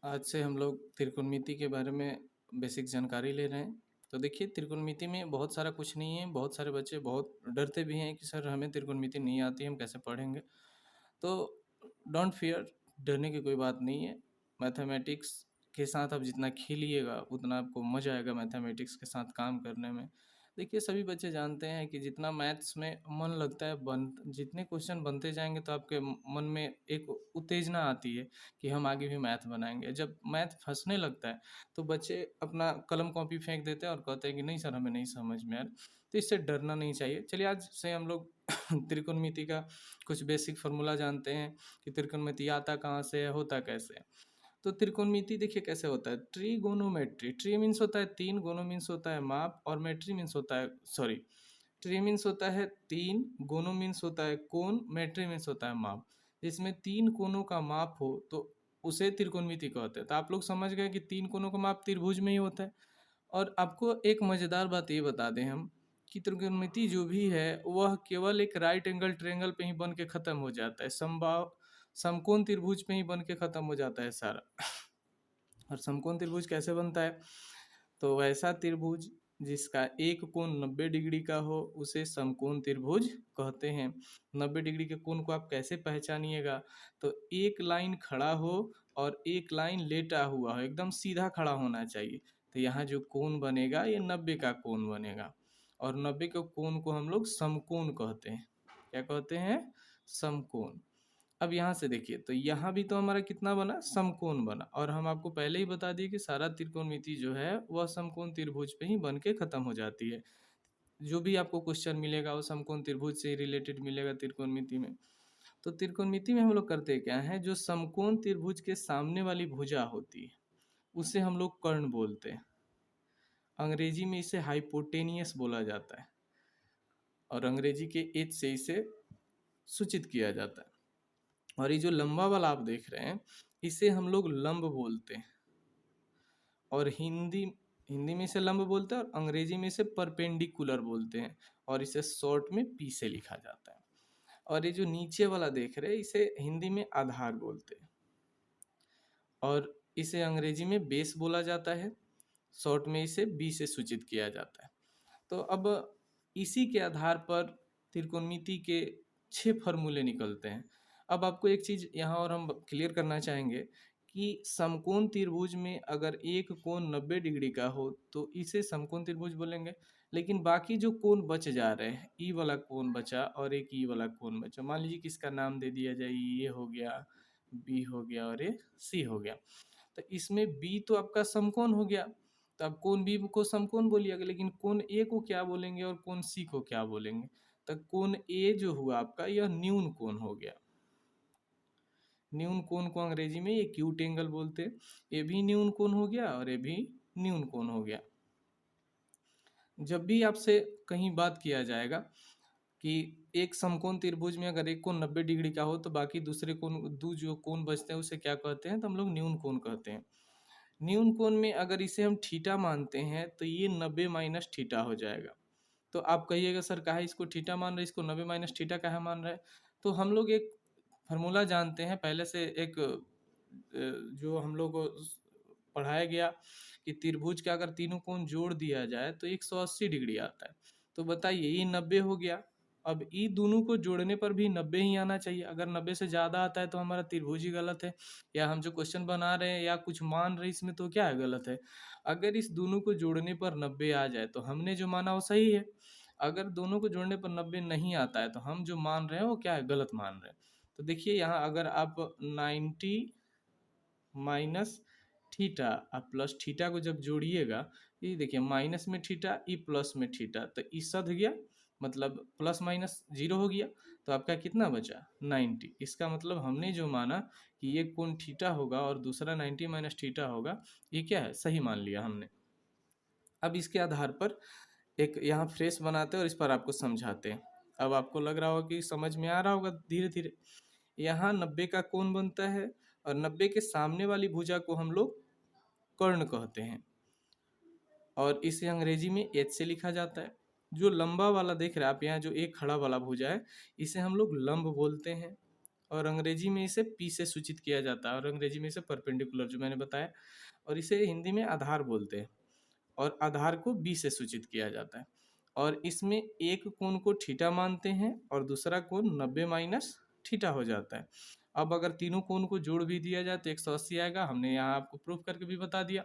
आज से हम लोग त्रिकोणमिति के बारे में बेसिक जानकारी ले रहे हैं। तो देखिए, त्रिकोणमिति में बहुत सारा कुछ नहीं है। बहुत सारे बच्चे बहुत डरते भी हैं कि सर हमें त्रिकोणमिति नहीं आती, हम कैसे पढ़ेंगे। तो डोंट फियर, डरने की कोई बात नहीं है। मैथमेटिक्स के साथ आप जितना खेलिएगा उतना आपको मज़ा आएगा मैथमेटिक्स के साथ काम करने में। देखिए, सभी बच्चे जानते हैं कि जितना मैथ्स में मन लगता है, जितने क्वेश्चन बनते जाएंगे तो आपके मन में एक उत्तेजना आती है कि हम आगे भी मैथ बनाएंगे। जब मैथ फंसने लगता है तो बच्चे अपना कलम कॉपी फेंक देते हैं और कहते हैं कि नहीं सर, हमें नहीं समझ में आ रहा। तो इससे डरना नहीं चाहिए। चलिए, आज से हम लोग त्रिकोणमिति का कुछ बेसिक फार्मूला जानते हैं कि त्रिकोणमिति आता कहाँ से है, होता कैसे है। तो त्रिकोणमिति देखिए कैसे होता है। ट्रीगोनोमेट्री, ट्री मीन्स होता है तीन, गोनो मीन्स होता है माप, और मेट्री मीन्स होता है, सॉरी, ट्री मीन्स होता है तीन, गोनो मीन्स होता है कोण, मेट्री मीन्स होता है माप। जिसमें तीन कोनों का माप हो तो उसे त्रिकोणमिति कहते हैं। तो आप लोग समझ गए कि तीन कोनों का माप त्रिभुज में ही होता है। और आपको एक मज़ेदार बात ये बता दें हम कि त्रिकोणमिति जो भी है वह केवल एक राइट एंगल ट्रायंगल पे ही बन के ख़त्म हो जाता है। समकोण त्रिभुज पे ही बन के ख़त्म हो जाता है सारा। और समकोण त्रिभुज कैसे बनता है? तो वैसा त्रिभुज जिसका एक कोण 90 डिग्री का हो उसे समकोण त्रिभुज कहते हैं। 90 डिग्री के कोण को आप कैसे पहचानिएगा? तो एक लाइन खड़ा हो और एक लाइन लेटा हुआ हो, एकदम सीधा खड़ा होना चाहिए। तो यहाँ जो कोण बनेगा ये 90 का कोण बनेगा, और 90 के कोण को हम लोग समकोण कहते हैं। क्या कहते हैं? समकोण। अब यहाँ से देखिए, तो यहाँ भी तो हमारा कितना बना? समकोण बना। और हम आपको पहले ही बता दिए कि सारा त्रिकोणमिति जो है वह समकोण त्रिभुज पे ही बन के खत्म हो जाती है। जो भी आपको क्वेश्चन मिलेगा वो समकोण त्रिभुज से रिलेटेड मिलेगा त्रिकोणमिति में। तो त्रिकोणमिति में हम लोग करते क्या है, जो समकोण त्रिभुज के सामने वाली भुजा होती है उसे हम लोग कर्ण बोलते हैं। अंग्रेजी में इसे हाइपोटेनियस बोला जाता है, और अंग्रेजी के एच से इसे सूचित किया जाता है। और ये जो लंबा वाला आप देख रहे हैं इसे हम लोग लंब बोलते हैं, और हिंदी हिंदी में इसे लंब बोलते हैं, और अंग्रेजी में इसे परपेंडिकुलर बोलते हैं, और इसे शॉर्ट में पी से लिखा जाता है। और ये जो नीचे वाला देख रहे हैं इसे हिंदी में आधार बोलते हैं, और इसे अंग्रेजी में बेस बोला जाता है, शॉर्ट में इसे बी से सूचित किया जाता है। तो अब इसी के आधार पर त्रिकोणमिति के 6 फॉर्मूले निकलते हैं। अब आपको एक चीज़ यहाँ और हम क्लियर करना चाहेंगे कि समकोण त्रिभुज में अगर एक कोण 90 डिग्री का हो तो इसे समकोण त्रिभुज बोलेंगे। लेकिन बाकी जो कोण बच जा रहे हैं, ई वाला कोण बचा और एक ई वाला कोण बचा, मान लीजिए किसका नाम दे दिया जाए, ये हो गया, बी हो गया और ये सी हो गया। तो इसमें बी तो आपका समकोण हो गया, तो आप कोण बी को समकोण बोलिएगा, लेकिन कोण ए को क्या बोलेंगे और कोण सी को क्या बोलेंगे? तो कोण ए जो हुआ आपका यह न्यून कोण हो गया। न्यून कोण को अंग्रेजी में एक्यूट एंगल बोलते हैं। ये भी न्यून कोण हो गया और ये भी न्यून कोण हो गया। जब भी आपसे कहीं बात किया जाएगा कि एक समकोण त्रिभुज में अगर एक कोण 90 डिग्री का हो तो बाकी दूसरे कोण जो कोण बचते हैं उसे क्या कहते हैं? तो हम लोग न्यून कोण कहते हैं। न्यून कोण में अगर इसे हम थीटा मानते हैं तो ये 90 माइनस थीटा हो जाएगा। तो आप कहिएगा सर काहे इसको थीटा मान रहे, इसको 90 माइनस थीटा काहे मान रहे? तो हम लोग एक फार्मूला जानते हैं पहले से, एक जो हम लोग को पढ़ाया गया कि त्रिभुज के अगर तीनों कोण जोड़ दिया जाए तो 180 डिग्री आता है। तो बताइए, ये 90 हो गया। अब ये दोनों को जोड़ने पर भी 90 ही आना चाहिए। अगर 90 से ज़्यादा आता है तो हमारा त्रिभुज ही गलत है, या हम जो क्वेश्चन बना रहे हैं या कुछ मान रहे हैं इसमें तो क्या है, गलत है। अगर इस दोनों को जोड़ने पर 90 आ जाए तो हमने जो माना वो सही है। अगर दोनों को जोड़ने पर 90 नहीं आता है तो हम जो मान रहे हैं वो क्या है, गलत मान रहे हैं। तो देखिए यहाँ अगर आप 90 माइनस थीटा आप प्लस थीटा को जब जोड़िएगा, ये देखिए माइनस में थीटा, ई प्लस में थीटा, तो ई सध गया, मतलब प्लस माइनस 0 हो गया। तो आपका कितना बचा? 90। इसका मतलब हमने जो माना कि ये कोण थीटा होगा और दूसरा 90 माइनस थीटा होगा, ये क्या है, सही मान लिया हमने। अब इसके आधार पर एक यहाँ फ्रेश बनाते हैं और इस पर आपको समझाते हैं। अब आपको लग रहा होगा कि समझ में आ रहा होगा धीरे धीरे। यहाँ 90 का कोण बनता है और 90 के सामने वाली भुजा को हम लोग कर्ण कहते हैं, और इसे अंग्रेजी में एच से लिखा जाता है। जो लंबा वाला देख रहे हैं आप यहाँ, जो एक खड़ा वाला भुजा है इसे हम लोग लंब बोलते हैं, और अंग्रेजी में इसे पी से सूचित किया जाता है, और अंग्रेजी में इसे परपेंडिकुलर जो मैंने बताया, और इसे हिंदी में आधार बोलते हैं, और आधार को बी से सूचित किया जाता है। और इसमें एक कोण को थीटा मानते हैं और दूसरा कोण 90 माइनस थीटा हो जाता है। अब अगर तीनों कोण को जोड़ भी दिया जाए तो 180 आएगा, हमने यहाँ आपको प्रूफ करके भी बता दिया।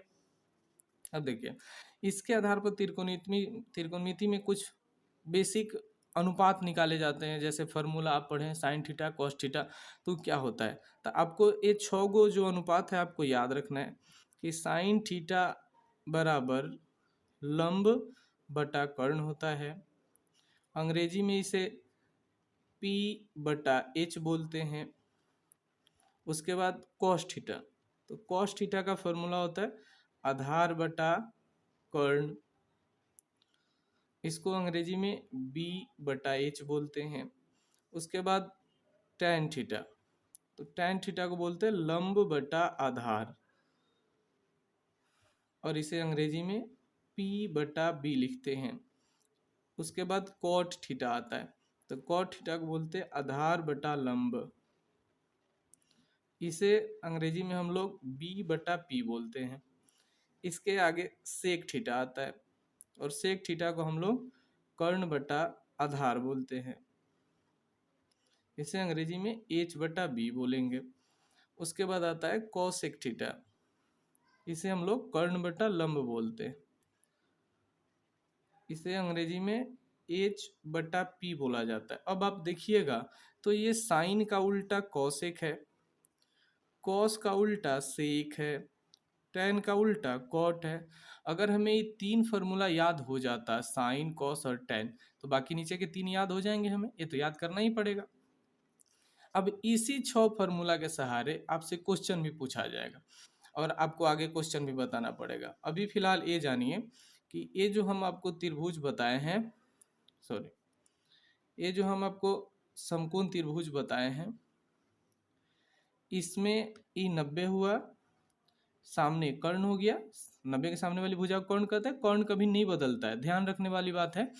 अब देखिए, इसके आधार पर त्रिकोणमिति में कुछ बेसिक अनुपात निकाले जाते हैं। जैसे फार्मूला आप पढ़ें साइन थीटा कॉस थीटा, तो क्या होता है, तो आपको ये 6 गो जो अनुपात है आपको याद रखना है कि साइन थीटा बराबर लंब बटा कर्ण होता है। अंग्रेजी में इसे P बटा H बोलते हैं। उसके बाद कॉस थीटा, तो कॉस थीटा का फॉर्मूला होता है आधार बटा कर्ण, इसको अंग्रेजी में B बटा H बोलते हैं। उसके बाद टैन थीटा, तो टैन थीटा को बोलते हैं लंब बटा आधार, और इसे अंग्रेजी में P बटा B लिखते हैं। उसके बाद कॉट थीटा आता है, तो कॉट थीटा को बोलते हैं आधार बटा लंब, इसे अंग्रेजी में हम लोग B बटा P बोलते हैं। इसके आगे सेक थीटा आता है, और सेक थीटा को हम लोग कर्ण बटा आधार बोलते हैं, इसे अंग्रेजी में H बटा B बोलेंगे। उसके बाद आता है कॉसेक थीटा, इसे हम लोग कर्ण बटा लंब बोलते हैं, इसे अंग्रेजी में H बटा P बोला जाता है। अब आप देखिएगा तो ये साइन का उल्टा कॉसेक है, कॉस का उल्टा सेक है, टैन का उल्टा कॉट है। अगर हमें ये 3 फार्मूला याद हो जाता, साइन कॉस और टैन, तो बाकी नीचे के 3 याद हो जाएंगे, हमें ये तो याद करना ही पड़ेगा। अब इसी 6 फार्मूला के सहारे आपसे क्वेश्चन भी पूछा जाएगा, और आपको आगे क्वेश्चन भी बताना पड़ेगा। अभी फिलहाल ये जानिए कि ये जो हम आपको त्रिभुज बताए हैं, ये जो हम आपको समकोण त्रिभुज बताए हैं, इसमें ई 90 हुआ, सामने कर्ण हो गया, 90 के सामने वाली भुजा को कर्ण कहते हैं। कर्ण कभी नहीं बदलता है, ध्यान रखने वाली बात है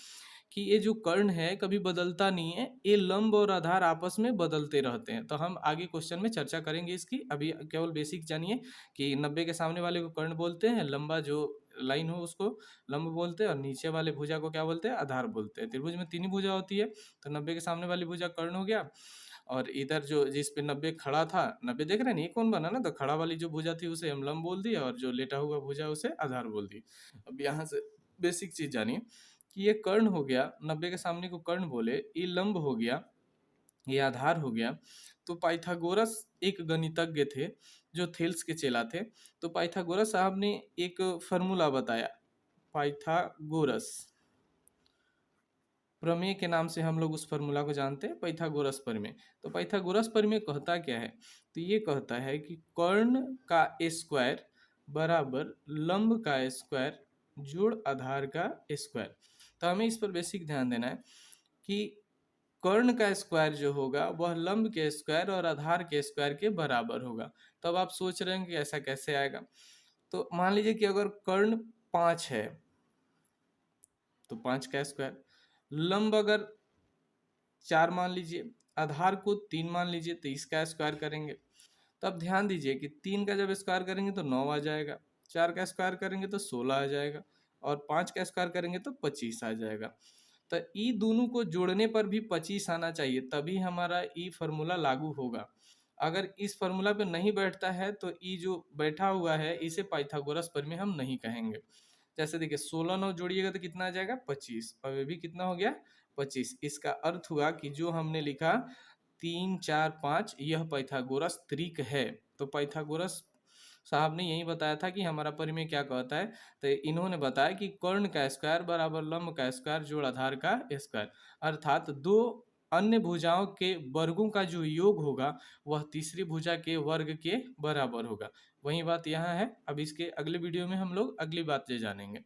कि ये जो कर्ण है कभी बदलता नहीं है, ये लंब और आधार आपस में बदलते रहते हैं। तो हम आगे क्वेश्चन में चर्चा करेंगे इसकी, अभी केवल बेसिक जानिए कि 90 के सामने वाले को कर्ण बोलते हैं, लंबा जो लाइन हो उसको लंब बोलते हैं, और नीचे वाले भुजा को क्या बोलते हैं, आधार बोलते हैं। त्रिभुज में 3 ही भुजा होती है, तो 90 के सामने वाली भुजा कर्ण हो गया, और इधर जो जिस पे 90 खड़ा था, 90 देख रहे हैं, ये कौन बना ना, तो खड़ा वाली जो भुजा थी उसे हम लंब बोल दिए, और जो लेटा हुआ भुजा उसे आधार बोल दी। अब यहाँ से बेसिक चीज जानिए कि ये कर्ण हो गया, 90 के सामने को कर्ण बोले, ये लंब हो गया, ये आधार हो गया। तो पाइथागोरस एक गणितज्ञ थे जो थेल्स के चेला थे, तो पाइथागोरस साहब ने एक फॉर्मूला बताया, पाइथागोरस प्रमेय के नाम से हम लोग उस फॉर्मूला को जानते हैं, पाइथागोरस प्रमेय। तो पाइथागोरस प्रमेय कहता क्या है, तो ये कहता है कि कर्ण का स्क्वायर बराबर लंब का स्क्वायर जोड़ आधार का स्क्वायर। तो हमें इस पर बेसिक ध्यान देना है कि कर्ण का स्क्वायर जो होगा वह लंब के स्क्वायर और आधार के स्क्वायर के बराबर होगा। तो अब आप सोच रहे हैं कि ऐसा कैसे आएगा, तो मान लीजिए कि अगर कर्ण 5 है तो 5 का स्क्वायर, लंब अगर 4 मान लीजिए, आधार को 3 मान लीजिए, तो इसका स्क्वायर करेंगे। तो अब ध्यान दीजिए कि 3 का जब स्क्वायर करेंगे तो 9 आ जाएगा, 4 का स्क्वायर करेंगे तो 16 आ जाएगा, और 5 का स्क्वायर करेंगे तो 25 आ जाएगा। तो ई दोनों को जोड़ने पर भी 25 आना चाहिए, तभी हमारा ई फार्मूला लागू होगा। अगर इस फार्मूला पे नहीं बैठता है तो ई जो बैठा हुआ है इसे पाइथागोरस प्रमेय हम नहीं कहेंगे। जैसे देखिए 16 9 जोड़िएगा तो कितना आ जाएगा 25, और ये भी कितना हो गया 25। इसका अर्थ हुआ कि जो हमने लिखा 3 4 5 यह पाइथागोरस त्रिक है। तो पाइथागोरस साहब ने यही बताया था कि हमारा प्रमेय क्या कहता है, तो इन्होंने बताया कि कर्ण का स्क्वायर बराबर लंब का स्क्वायर जोड़ आधार का स्क्वायर, अर्थात दो अन्य भुजाओं के वर्गों का जो योग होगा वह तीसरी भुजा के वर्ग के बराबर होगा। वही बात यहाँ है। अब इसके अगले वीडियो में हम लोग अगली बात जानेंगे।